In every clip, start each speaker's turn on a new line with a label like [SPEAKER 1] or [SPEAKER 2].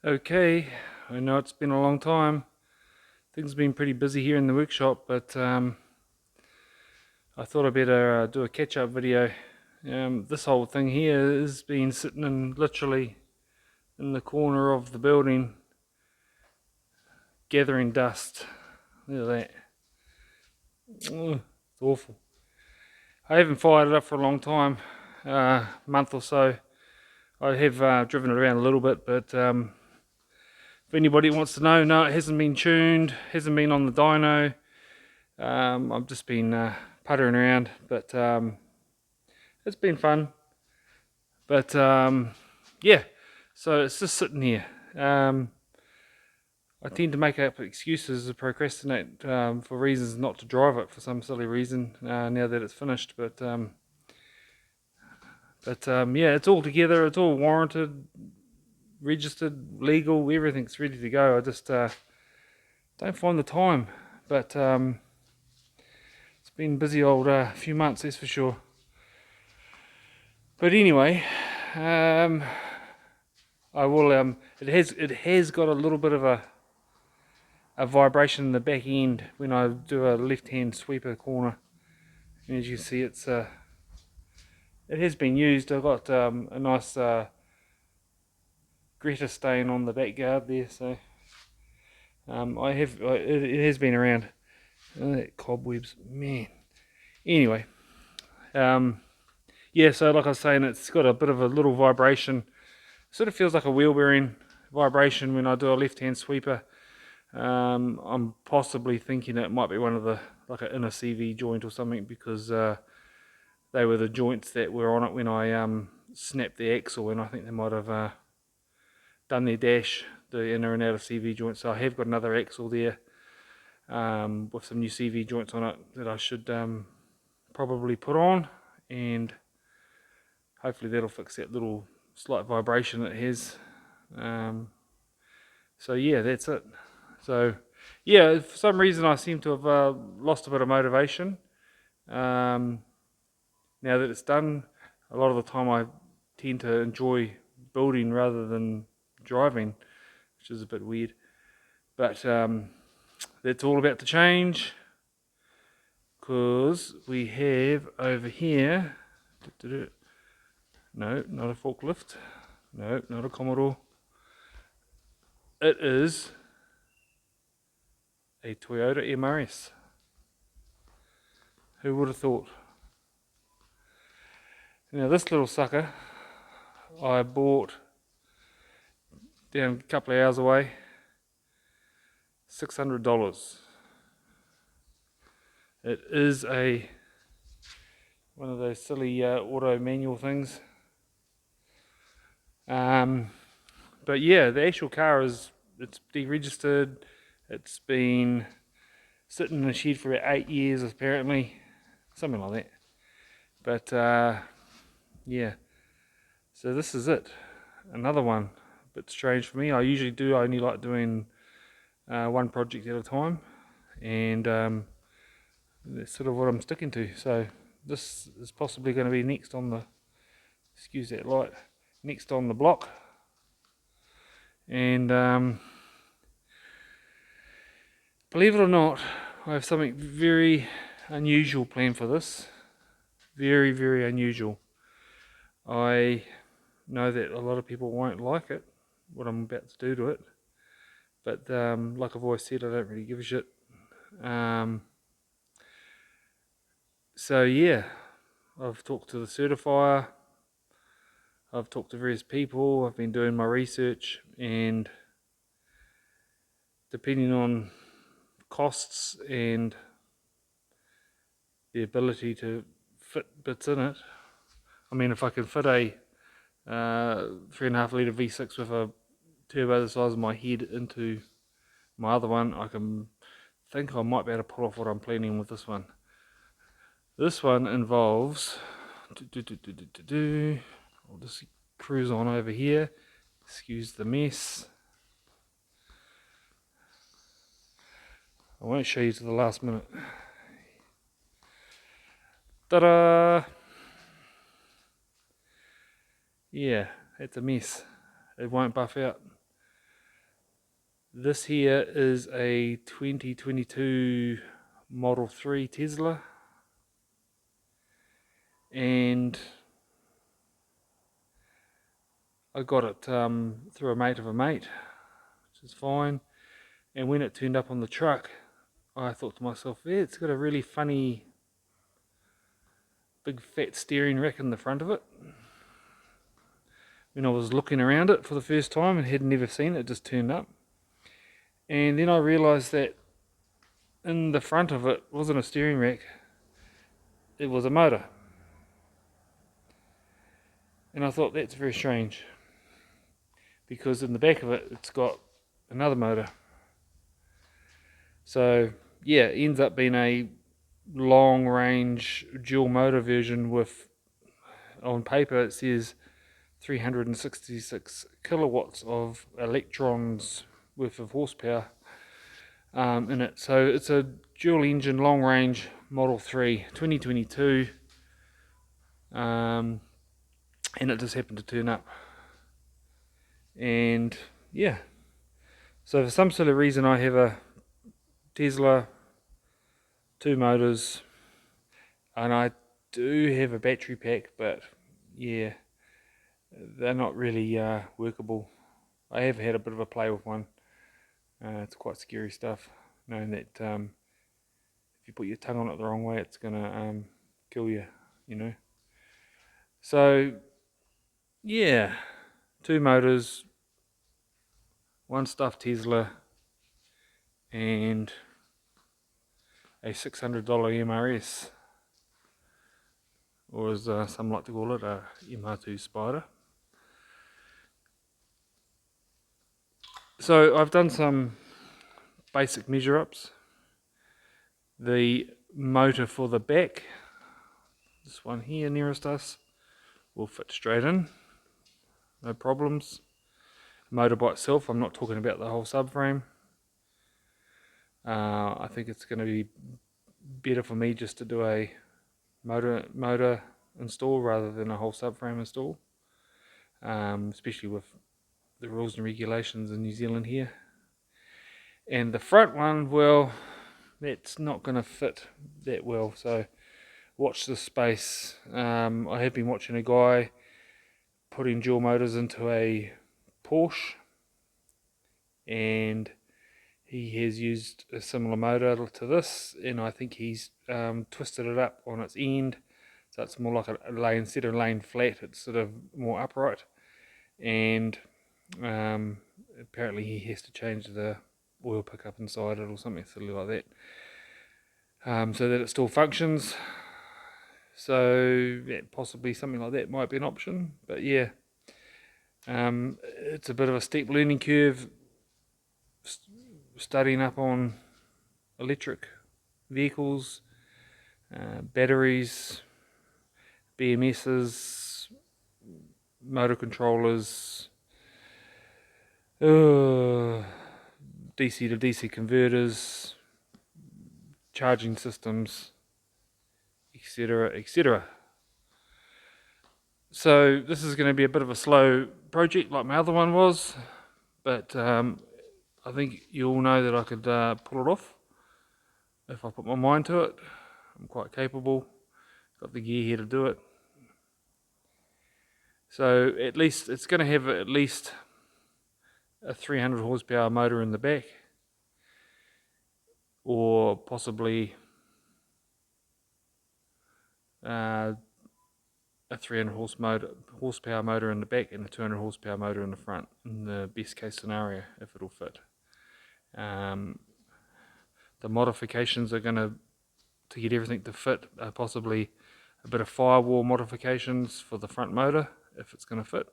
[SPEAKER 1] Okay, I know it's been a long time. Things have been pretty busy here in the workshop, but I thought I'd better do a catch-up video. This whole thing here has been sitting literally in the corner of the building, gathering dust. Look at that. Ugh, it's awful. I haven't fired it up for a long time, month or so. I have driven it around a little bit, but if anybody wants to know, no, it hasn't been tuned, hasn't been on the dyno. I've just been puttering around, but it's been fun. But yeah, so it's just sitting here. I tend to make up excuses to procrastinate for reasons not to drive it for some silly reason now that it's finished. But yeah, it's all together, it's all warranted, registered, legal, everything's ready to go. I just don't find the time. But it's been busy old few months, that's for sure. But anyway, I will. It has got a little bit of a vibration in the back end when I do a left-hand sweeper corner. And as you can see, it has been used. I've got a nice Greta stain on the back guard there, so it has been around. That cobwebs, man. Anyway, yeah. So like I was saying, it's got a bit of a little vibration. Sort of feels like a wheel bearing vibration when I do a left-hand sweeper. I'm possibly thinking it might be one of the, like an inner CV joint or something, because they were the joints that were on it when I snapped the axle, and I think they might have done their dash, the inner and outer CV joints. So I have got another axle there with some new CV joints on it that I should probably put on, and hopefully that'll fix that little slight vibration it has. So yeah, that's it. So yeah, for some reason I seem to have lost a bit of motivation. Now that it's done, a lot of the time I tend to enjoy building rather than driving, which is a bit weird. But that's all about to change, because we have over here, no, not a forklift, no, not a Commodore, it is a Toyota MRS. Who would have thought? Now this little sucker I bought down a couple of hours away, $600. It is one of those silly auto manual things. But yeah, the actual car it's deregistered. It's been sitting in a shed for about 8 years apparently, something like that. But yeah, so this is it. Another one, a bit strange for me. I usually only like doing one project at a time, and that's sort of what I'm sticking to. So this is possibly going to be next on the, excuse that light, next on the block. And believe it or not, I have something very unusual planned for this. Very, very unusual. I know that a lot of people won't like it, what I'm about to do to it. But like I've always said, I don't really give a shit. So yeah, I've talked to the certifier, I've talked to various people, I've been doing my research, and depending on costs and the ability to fit bits in it, I mean, if I can fit a 3.5 litre V6 with a turbo the size of my head into my other one, I think I might be able to pull off what I'm planning with this one. This one involves, I'll just cruise on over here, excuse the mess. I won't show you to the last minute. Ta-da! Yeah, it's a mess. It won't buff out. This here is a 2022 Model 3 Tesla, and I got it through a mate of a mate, which is fine. And when it turned up on the truck, I thought to myself, yeah, it's got a really funny big fat steering rack in the front of it. When I was looking around it for the first time and had never seen it, it just turned up. And then I realised that in the front of it wasn't a steering rack, it was a motor. And I thought, that's very strange, because in the back of it, it's got another motor. So yeah, it ends up being a long range dual motor version with, on paper it says 366 kilowatts of electrons worth of horsepower in it. So it's a dual engine long range Model 3 2022, and it just happened to turn up. And yeah, so for some sort of reason I have a Tesla, 2 motors, and I do have a battery pack, but yeah, they're not really workable. I have had a bit of a play with one. It's quite scary stuff, knowing that if you put your tongue on it the wrong way, it's gonna kill you, you know. So yeah, 2 motors, 1 stuffed Tesla, and a $600 MRS, or as some like to call it, a mr2 spyder. So I've done some basic measure ups. The motor for the back, this one here nearest us, will fit straight in, no problems. Motor by itself, I'm not talking about the whole subframe. I think it's going to be better for me just to do a motor install rather than a whole subframe install, especially with the rules and regulations in New Zealand here. And the front one, well, that's not going to fit that well, so watch this space. I have been watching a guy putting dual motors into a Porsche, and he has used a similar motor to this, and I think he's twisted it up on its end, so it's more like a lane. Instead of laying flat, it's sort of more upright, and apparently he has to change the oil pickup inside it or something silly like that, so that it still functions. So yeah, possibly something like that might be an option, but yeah, it's a bit of a steep learning curve studying up on electric vehicles, batteries, BMSs, motor controllers, DC to DC converters, charging systems, etc, etc. So this is going to be a bit of a slow project like my other one was, but I think you all know that I could pull it off if I put my mind to it. I'm quite capable, got the gear here to do it. So at least it's going to have at least a 300 horsepower motor in the back, or possibly a 300 horsepower motor in the back and a 200 horsepower motor in the front, in the best case scenario, if it'll fit. The modifications are going to get everything to fit, possibly a bit of firewall modifications for the front motor if it's going to fit,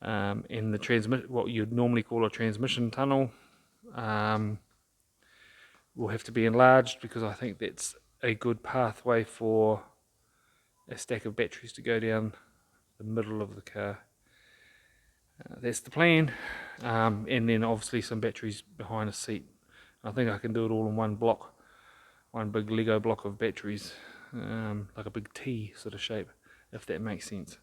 [SPEAKER 1] and the what you'd normally call a transmission tunnel will have to be enlarged, because I think that's a good pathway for a stack of batteries to go down the middle of the car. That's the plan, and then obviously some batteries behind a seat. I think I can do it all in one block, one big Lego block of batteries, like a big T sort of shape, if that makes sense.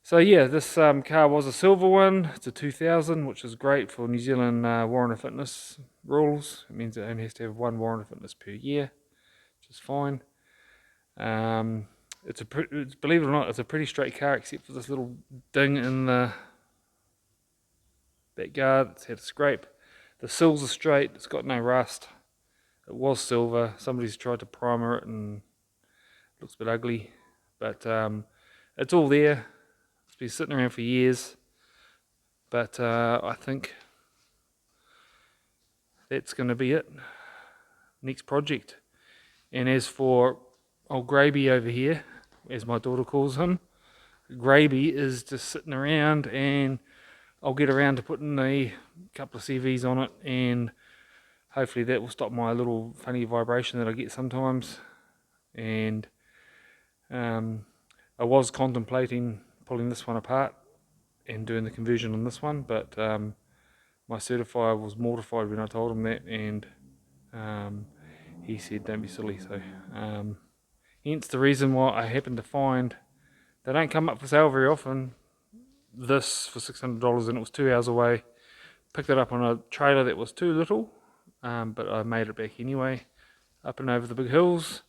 [SPEAKER 1] So yeah, this car was a silver one. It's a 2000, which is great for New Zealand warrant of fitness rules. It means it only has to have one warrant of fitness per year, which is fine. Believe it or not, it's a pretty straight car except for this little ding in the back guard. It's had a scrape. The sills are straight. It's got no rust. It was silver. Somebody's tried to primer it and it looks a bit ugly, but it's all there. It's been sitting around for years, but I think that's going to be it. Next project. And as for old Graby over here, as my daughter calls him, Graby is just sitting around, and I'll get around to putting a couple of CVs on it, and hopefully that will stop my little funny vibration that I get sometimes. And I was contemplating pulling this one apart and doing the conversion on this one, but my certifier was mortified when I told him that, and he said don't be silly. So hence the reason why I happened to find, they don't come up for sale very often, this for $600, and it was 2 hours away. Picked it up on a trailer that was too little, but I made it back anyway, up and over the big hills.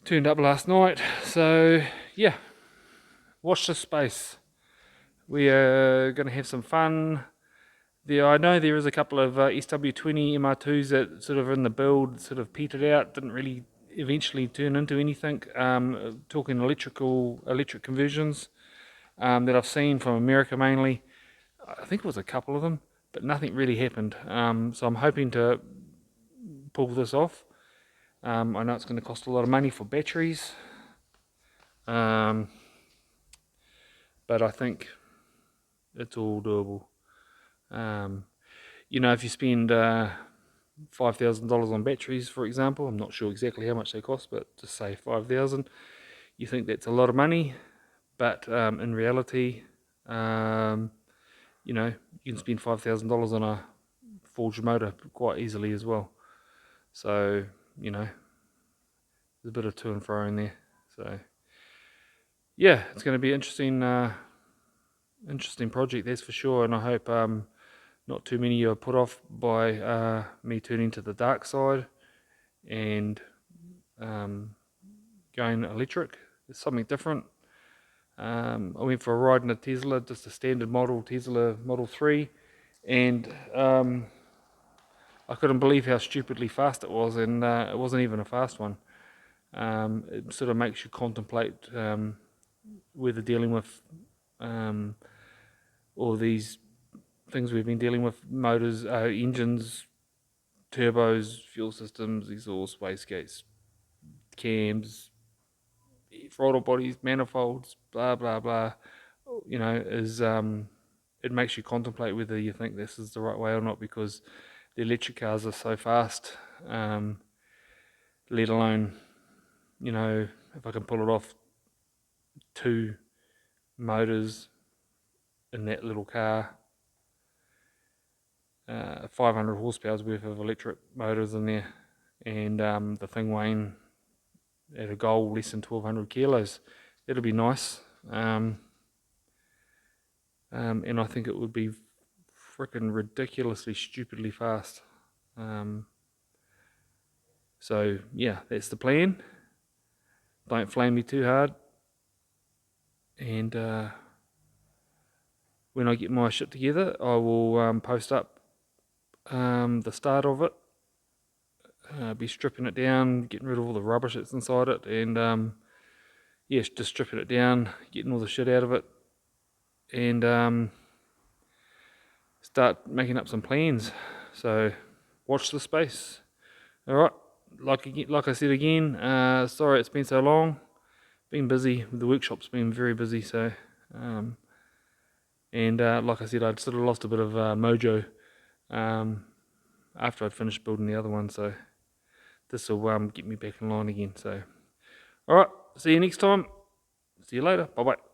[SPEAKER 1] Turned up last night, so yeah, watch this space. We are going to have some fun. I know there is a couple of SW20 MR2s that sort of in the build sort of petered out, didn't really eventually turn into anything. Talking electric conversions that I've seen from America mainly. I think it was a couple of them, but nothing really happened. So I'm hoping to pull this off. I know it's going to cost a lot of money for batteries, but I think it's all doable. You know, if you spend $5,000 on batteries, for example, I'm not sure exactly how much they cost, but just say 5,000, you think that's a lot of money, but in reality, you know, you can spend $5,000 on a forged motor quite easily as well. So, you know, there's a bit of to and fro in there. So, yeah, it's going to be interesting project, that's for sure. And I hope not too many are put off by me turning to the dark side and going electric. It's something different. I went for a ride in a Tesla, just a standard model Tesla Model 3, and I couldn't believe how stupidly fast it was, and it wasn't even a fast one. It sort of makes you contemplate whether dealing with all these things we've been dealing with, motors, engines, turbos, fuel systems, exhaust, wastegates, cams, throttle bodies, manifolds, blah blah blah, you know, is it makes you contemplate whether you think this is the right way or not, because the electric cars are so fast, let alone, you know, if I can pull it off, 2 motors in that little car, 500 horsepower's worth of electric motors in there, and the thing weighing at a goal less than 1,200 kilos. That'll be nice. And I think it would be freaking ridiculously stupidly fast. So yeah, that's the plan. Don't flame me too hard, and when I get my shit together, I will post up the start of it. Be stripping it down, getting rid of all the rubbish that's inside it, and yeah, just stripping it down, getting all the shit out of it, and start making up some plans. So watch the space. All right, like I said again, sorry it's been so long. Been busy. The workshop's been very busy. So and like I said, I'd sort of lost a bit of mojo after I'd finished building the other one. So this will get me back in line again. So, alright, see you next time. See you later. Bye bye.